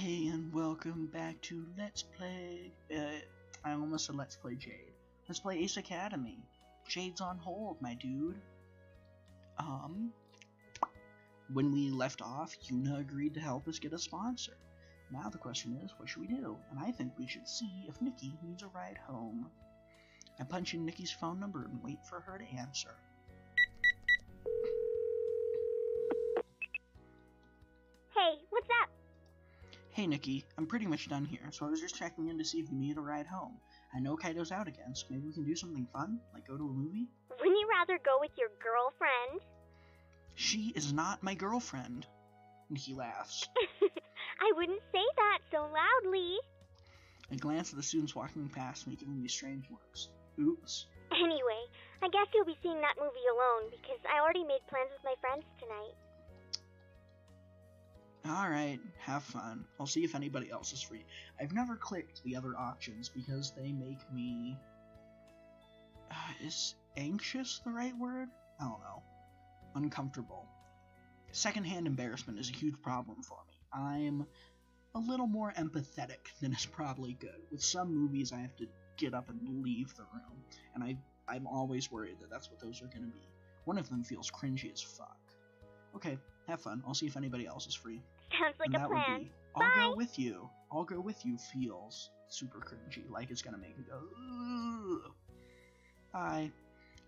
Hey, and welcome back to Let's Play, I almost said Let's Play Jade. Let's play Ace Academy. Jade's on hold, my dude. When we left off, Yuna agreed to help us get a sponsor. Now the question is, what should we do? And I think we should see if Nikki needs a ride home. I punch in Nikki's phone number and wait for her to answer. Hey, what's up? Hey Nikki, I'm pretty much done here, so I was just checking in to see if you need a ride home. I know Kaito's out again, so maybe we can do something fun, like go to a movie? Wouldn't you rather go with your girlfriend? She is not my girlfriend. Nikki laughs. I wouldn't say that so loudly. I glance at the students walking past me, giving me strange looks. Oops. Anyway, I guess you'll be seeing that movie alone, because I already made plans with my friends tonight. Alright, have fun. I'll see if anybody else is free. I've never clicked the other options because they make me... is anxious the right word? I don't know. Uncomfortable. Secondhand embarrassment is a huge problem for me. I'm a little more empathetic than is probably good. With some movies I have to get up and leave the room, and I'm always worried that that's what those are going to be. One of them feels cringy as fuck. Okay, have fun. I'll see if anybody else is free. Sounds like a plan. Would be, I'll go with you. I'll go with you feels super cringy, like it's gonna make me go, ugh. Bye.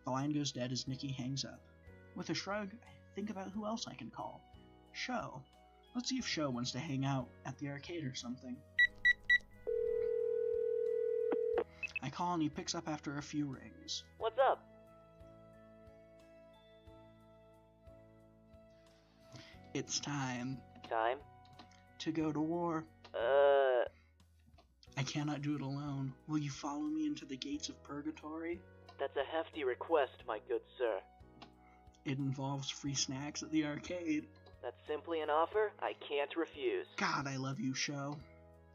The line goes dead as Nikki hangs up. With a shrug, I think about who else I can call. Shou. Let's see if Shou wants to hang out at the arcade or something. I call and he picks up after a few rings. What's up? It's time. Time? To go to war. I cannot do it alone. Will you follow me into the gates of purgatory? That's a hefty request, my good sir. It involves free snacks at the arcade. That's simply an offer I can't refuse. God, I love you, Shou.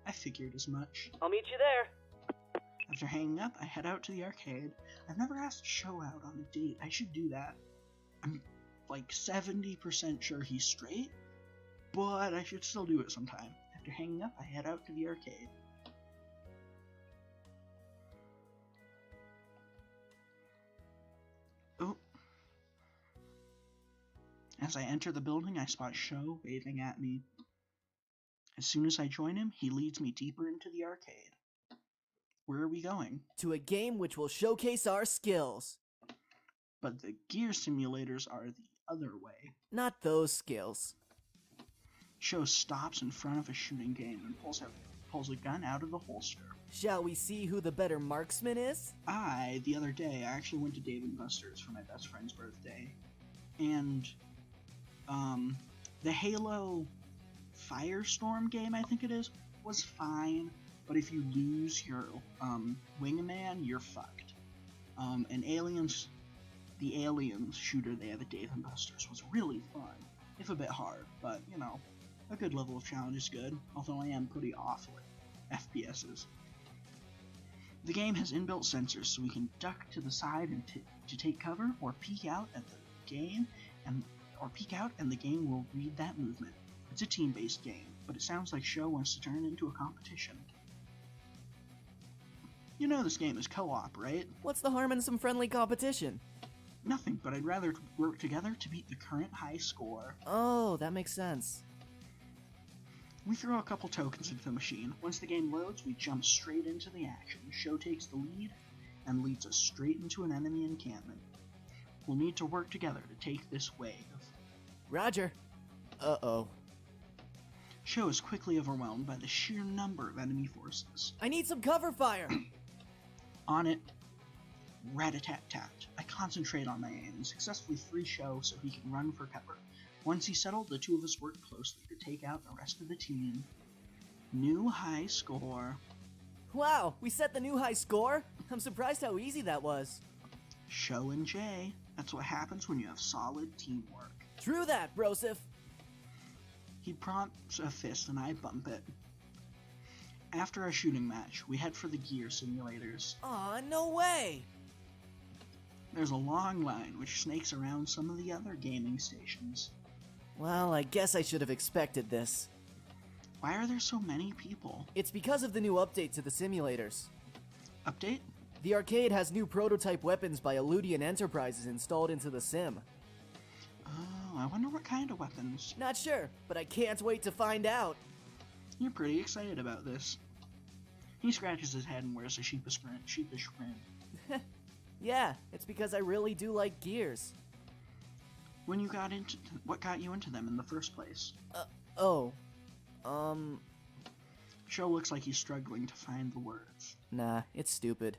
I figured as much. I'll meet you there. After hanging up, I head out to the arcade. I've never asked Shou out on a date. I should do that. I'm like 70% sure he's straight, but I should still do it sometime. After hanging up, I head out to the arcade. Oh. As I enter the building, I spot Shou waving at me. As soon as I join him, he leads me deeper into the arcade. Where are we going? To a game which will showcase our skills. But the gear simulators are the other way. Not those skills. Shou stops in front of a shooting game and pulls a gun out of the holster. Shall we see who the better marksman is? The other day, I actually went to Dave & Buster's for my best friend's birthday. And, the Halo Firestorm game, I think it is, was fine. But if you lose your, wingman, you're fucked. And the Aliens shooter they have at Dave & Buster's was really fun. If a bit hard, but, you know, a good level of challenge is good, although I am pretty awful at FPSs. The game has inbuilt sensors, so we can duck to the side and to take cover, or peek out at the game, and the game will read that movement. It's a team-based game, but it sounds like Shou wants to turn it into a competition. You know this game is co-op, right? What's the harm in some friendly competition? Nothing, but I'd rather work together to beat the current high score. Oh, that makes sense. We throw a couple tokens into the machine. Once the game loads, we jump straight into the action. Shou takes the lead and leads us straight into an enemy encampment. We'll need to work together to take this wave. Roger. Uh-oh. Shou is quickly overwhelmed by the sheer number of enemy forces. I need some cover fire! On it. Rat-a-tat-tat. I concentrate on my aim and successfully free Shou so he can run for cover. Once he's settled, the two of us work closely to take out the rest of the team. New high score. Wow, we set the new high score? I'm surprised how easy that was. Shou and Jay. That's what happens when you have solid teamwork. True that, Broseph. He prompts a fist and I bump it. After our shooting match, we head for the gear simulators. Aw, no way! There's a long line which snakes around some of the other gaming stations. Well, I guess I should have expected this. Why are there so many people? It's because of the new update to the simulators. Update? The arcade has new prototype weapons by Eludian Enterprises installed into the sim. Oh, I wonder what kind of weapons. Not sure, but I can't wait to find out. You're pretty excited about this. He scratches his head and wears a sheepish grin. Yeah, it's because I really do like gears. What got you into them in the first place? Shou looks like he's struggling to find the words. Nah, it's stupid.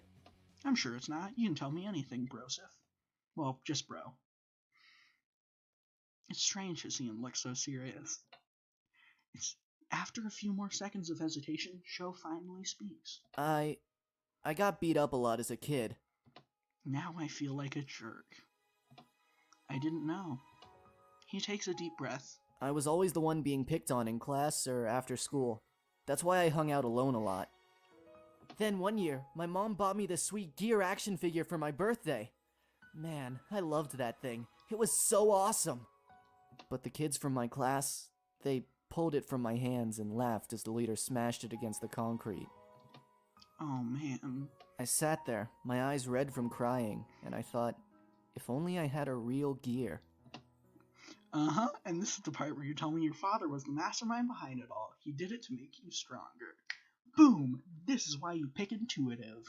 I'm sure it's not. You can tell me anything, Brosif. Well, just bro. It's strange to see him look so serious. After a few more seconds of hesitation, Shou finally speaks. I got beat up a lot as a kid. Now I feel like a jerk. I didn't know. He takes a deep breath. I was always the one being picked on in class or after school. That's why I hung out alone a lot. Then one year, my mom bought me this sweet gear action figure for my birthday. Man, I loved that thing. It was so awesome. But the kids from my class, they pulled it from my hands and laughed as the leader smashed it against the concrete. Oh man. I sat there, my eyes red from crying, and I thought, if only I had a real gear. Uh-huh, and this is the part where you tell me your father was the mastermind behind it all. He did it to make you stronger. Boom! This is why you pick intuitive.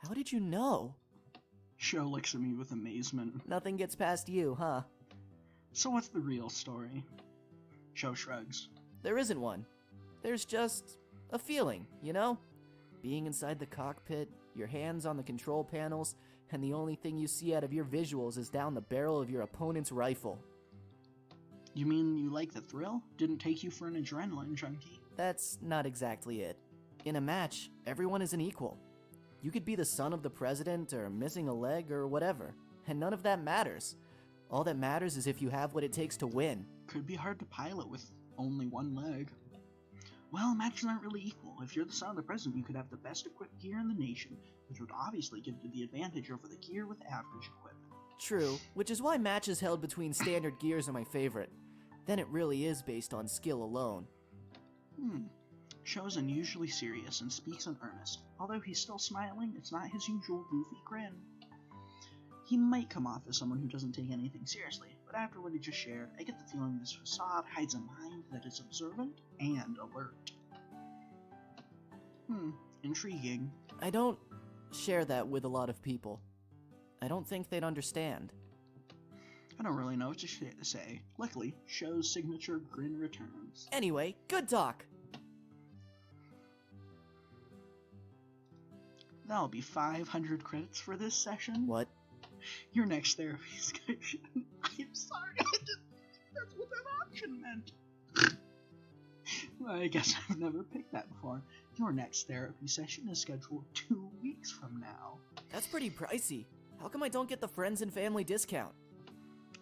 How did you know? Shou looks at me with amazement. Nothing gets past you, huh? So what's the real story? Shou shrugs. There isn't one. There's just a feeling, you know? Being inside the cockpit, your hands on the control panels, and the only thing you see out of your visuals is down the barrel of your opponent's rifle. You mean you like the thrill? Didn't take you for an adrenaline junkie? That's not exactly it. In a match, everyone is an equal. You could be the son of the president or missing a leg or whatever, and none of that matters. All that matters is if you have what it takes to win. Could be hard to pilot with only one leg. Well, matches aren't really equal. If you're the son of the president, you could have the best equipped gear in the nation, which would obviously give you the advantage over the gear with average equipment. True, which is why matches held between standard gears are my favorite. Then it really is based on skill alone. Shou's unusually serious and speaks in earnest. Although he's still smiling, it's not his usual goofy grin. He might come off as someone who doesn't take anything seriously, but after what he just shared, I get the feeling this facade hides a mind that is observant and alert. Intriguing. I don't share that with a lot of people. I don't think they'd understand. I don't really know what to say. Luckily, Shou's signature grin returns. Anyway, good talk! That'll be 500 credits for this session. What? Your next therapy session. I'm sorry, that's what that option meant. Well, I guess I've never picked that before. Your next therapy session is scheduled 2 weeks from now. That's pretty pricey. How come I don't get the friends and family discount?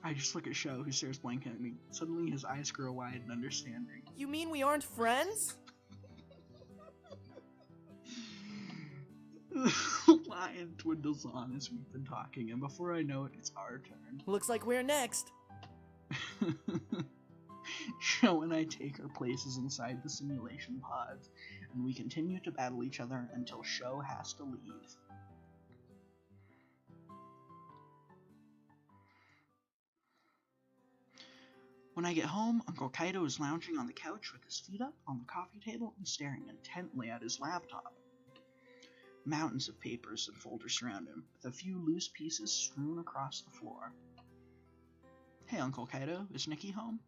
I just look at Shou, who stares blankly at me. Suddenly his eyes grow wide in understanding. You mean we aren't friends? Lion dwindles on as we've been talking, and before I know it, it's our turn. Looks like we're next. Shou and I take our places inside the simulation pods, and we continue to battle each other until Shou has to leave. When I get home, Uncle Kaito is lounging on the couch with his feet up on the coffee table and staring intently at his laptop. Mountains of papers and folders surround him, with a few loose pieces strewn across the floor. Hey, Uncle Kaito, is Nikki home?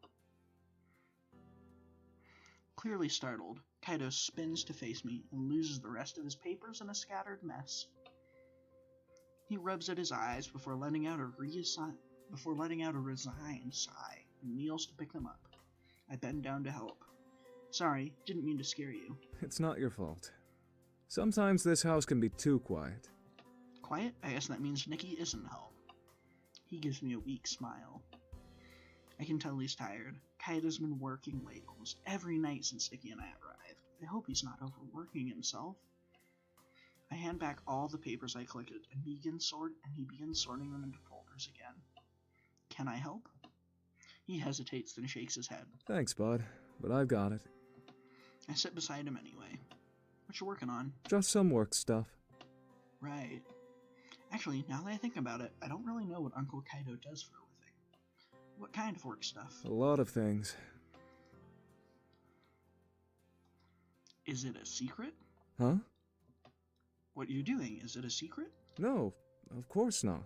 Clearly startled, Kaito spins to face me and loses the rest of his papers in a scattered mess. He rubs at his eyes before letting out a resigned sigh and kneels to pick them up. I bend down to help. Sorry, didn't mean to scare you. It's not your fault. Sometimes this house can be too quiet. Quiet? I guess that means Nikki isn't home. He gives me a weak smile. I can tell he's tired. Kaito's been working late almost every night since Nikki and I arrived. I hope he's not overworking himself. I hand back all the papers I collected and he begins sorting them into folders again. Can I help? He hesitates, then shakes his head. Thanks, bud. but I've got it. I sit beside him anyway. What you working on? Just some work stuff. Right. Actually, now that I think about it, I don't really know what Uncle Kaito does for a living. What kind of work stuff? A lot of things. Is it a secret? Huh? What you're doing, is it a secret? No, of course not.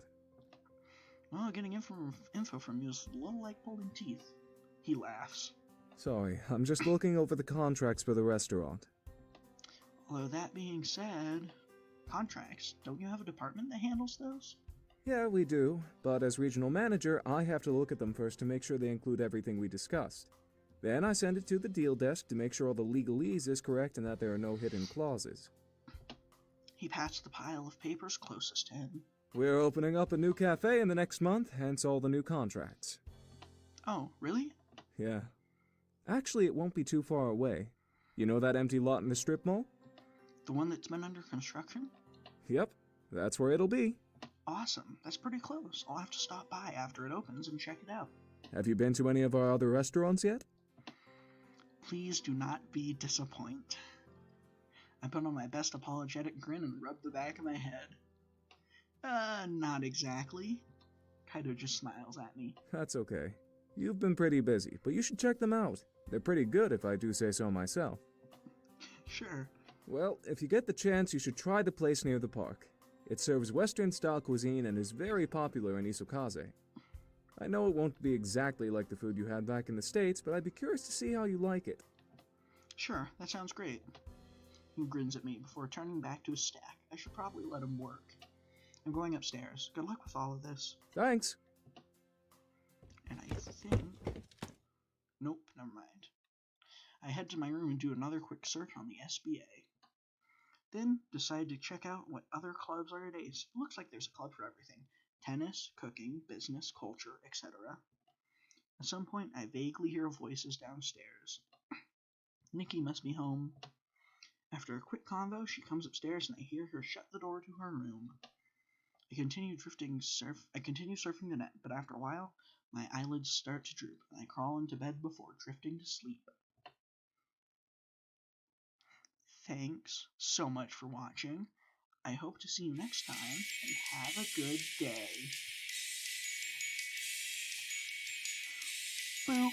Well, getting info from you is a little like pulling teeth. He laughs. Sorry, I'm just looking over the contracts for the restaurant. Although that being said, contracts, don't you have a department that handles those? Yeah, we do, but as regional manager, I have to look at them first to make sure they include everything we discussed. Then I send it to the deal desk to make sure all the legalese is correct and that there are no hidden clauses. He pats the pile of papers closest to him. We're opening up a new cafe in the next month, hence all the new contracts. Oh, really? Yeah. Actually, it won't be too far away. You know that empty lot in the strip mall? The one that's been under construction? Yep, that's where it'll be. Awesome. That's pretty close. I'll have to stop by after it opens and check it out. Have you been to any of our other restaurants yet? Please do not be disappointed. I put on my best apologetic grin and rub the back of my head. Not exactly. Kaito just smiles at me. That's okay. You've been pretty busy, but you should check them out. They're pretty good if I do say so myself. Sure. Well, if you get the chance, you should try the place near the park. It serves Western-style cuisine and is very popular in Isukaze. I know it won't be exactly like the food you had back in the States, but I'd be curious to see how you like it. Sure, that sounds great. He grins at me before turning back to his stack. I should probably let him work. I'm going upstairs. Good luck with all of this. Thanks. And I think... Nope, never mind. I head to my room and do another quick search on the SBA. Then decide to check out what other clubs are at Ace. It looks like there's a club for everything. Tennis, cooking, business, culture, etc. At some point, I vaguely hear voices downstairs. Nikki must be home. After a quick convo, she comes upstairs and I hear her shut the door to her room. I continue surfing the net, but after a while, my eyelids start to droop and I crawl into bed before drifting to sleep. Thanks so much for watching. I hope to see you next time, and have a good day. Boop.